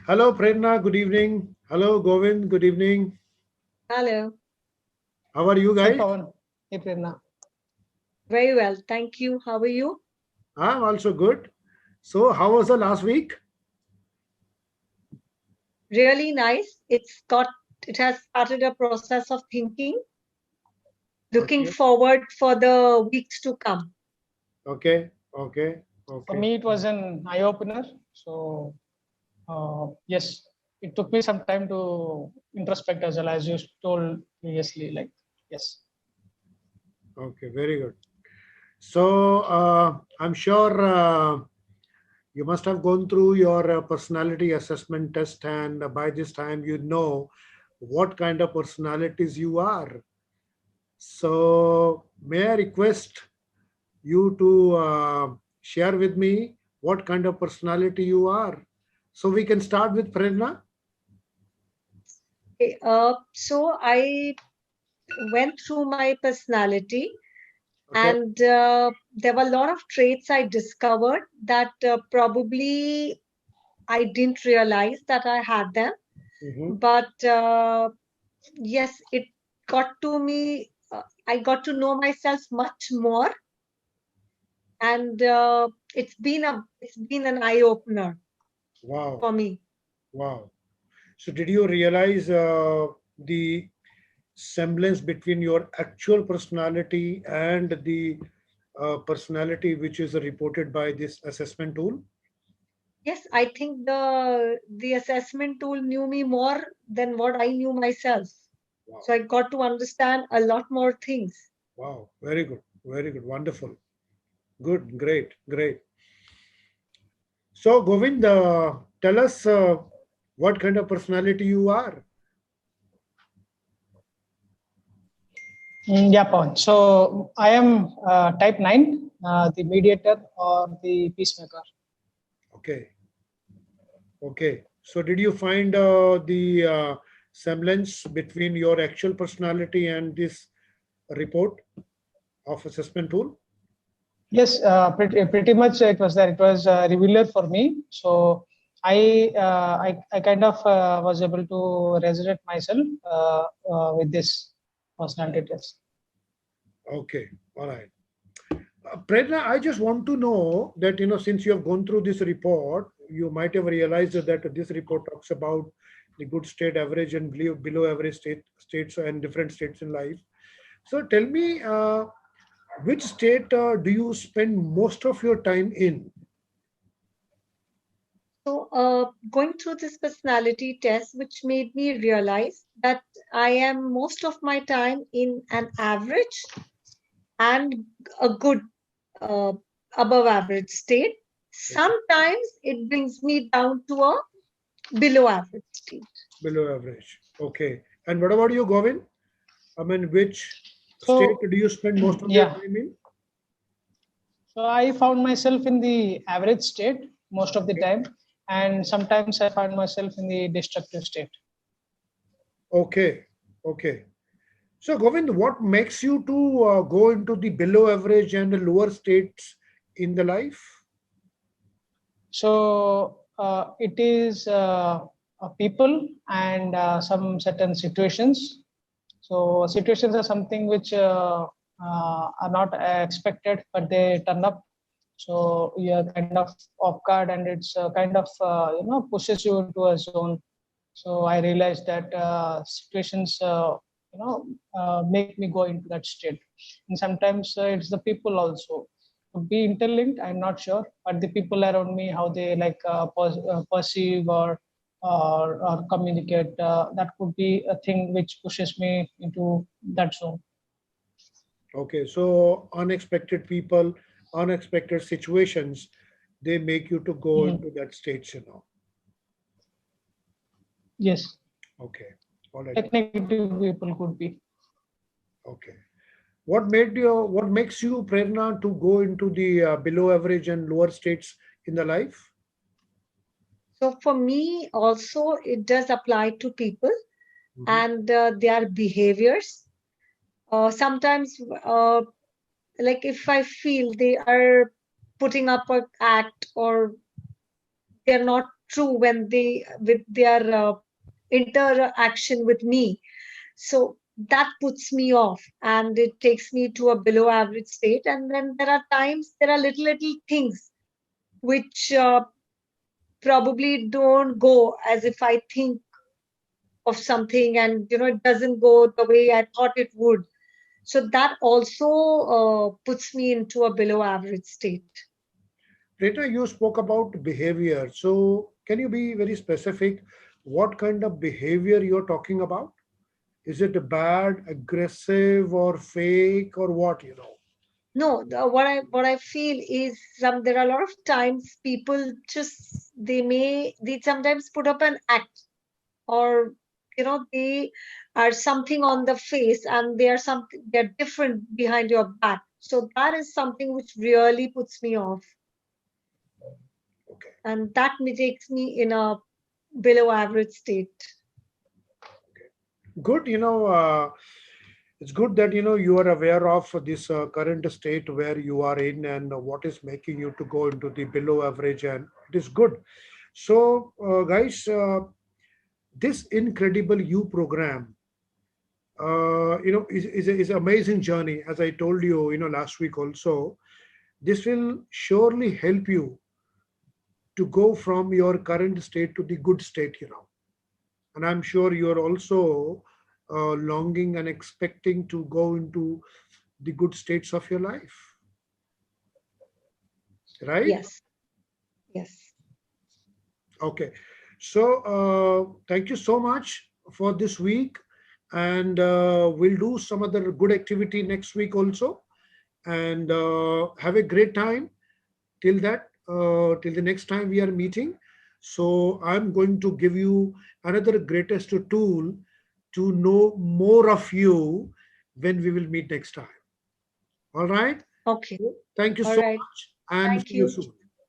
Hello, Prerna. Good evening. Hello, Govind. Good evening. Hello. How are you Hey guys? Pawan, hey Prerna. Very well. Thank you. How are you? I'm also good. So, how was the last week? Really nice. It has started a process of thinking, looking Okay, forward for the weeks to come. okay, okay, For okay. me, it was an eye opener. So, yes, it took me some time to introspect as well, as you told previously. Like, yes. Okay, very good. So, I'm sure you must have gone through your personality assessment test, and by this time, you know what kind of personalities you are. So, may I request you to share with me what kind of personality you are? So, we can start with Prerna. Okay, so I went through my personality, Okay. and there were a lot of traits I discovered that probably I didn't realize that I had them. Mhm. But yes, it got to me. I got to know myself much more, and it's been an eye opener Wow. for me. Wow. So, did you realize the semblance between your actual personality and the personality which is reported by this assessment tool? Yes, I think the assessment tool knew me more than what I knew myself. Wow. So I got to understand a lot more things. Wow. Very good. Very good. Wonderful. Good. Great. Great. So, Govind, tell us what kind of personality you are. Yeah, Pawan. So, I am type 9, the mediator or the peacemaker. Okay. Okay. So, did you find the semblance between your actual personality and this report of assessment tool? Yes, pretty much it was there. It was revealer for me. So I kind of was able to resonate myself with this personality test. Okay. All right. Prerna, I just want to know that, since you have gone through this report, you might have realized that this report talks about the good state, average, and below average states and different states in life. So tell me, which state do you spend most of your time in? So going through this personality test, which made me realize that I am most of my time in an average and a good uh, above average state. Okay. Sometimes it brings me down to a below average state. Below average. Okay. And what about you, Govin? I mean, which state So do you spend most of your yeah, time in? so I found myself in the average state most of the Okay. time, and sometimes I find myself in the destructive state. Okay. Okay. So, Govind, what makes you to go into the below average and the lower states in the life? So it is people and some certain situations. So situations are something which are not expected, but they turn up. So you're kind of off guard, and it's kind of pushes you into a zone. So I realized that situations make me go into that state, and sometimes it's the people also. Could be interlinked, I'm not sure, but the people around me, how they like perceive or communicate, that could be a thing which pushes me into that zone. Okay, so unexpected people, unexpected situations, they make you to go Mhm. into that state. Yes, Okay, all right, like negative people could be. okay. What makes you, Prerna, to go into the below average and lower states in the life? So for me also it does apply to people Mhm. and their behaviors. Sometimes like if I feel they are putting up an act or they're not true when they with their interaction with me. So that puts me off and it takes me to a below average state. And then there are times, there are little things which probably don't go as if I think of something, and it doesn't go the way I thought it would. So that also puts me into a below average state. Rita, you spoke about behavior. So can you be very specific? What kind of behavior you're talking about? Is it bad, aggressive, or fake, or what, you know? No, what I feel is there are a lot of times people just they sometimes put up an act, or they are something on the face and they're different behind your back. So that is something which really puts me off, Okay. and that takes me in a below average state. Good. It's good that you are aware of this current state where you are in and what is making you to go into the below average, and it is good. So, guys, this incredible you program, is an amazing journey. As I told you, last week also, this will surely help you to go from your current state to the good state. And I'm sure you're also longing and expecting to go into the good states of your life, right? Yes, yes. Okay. So thank you so much for this week, and we'll do some other good activity next week also, and have a great time till till the next time we are meeting. So I'm going to give you another greatest tool to know more of you when we will meet next time. All right. Okay. Thank you All so right. much and Thank see you you. soon.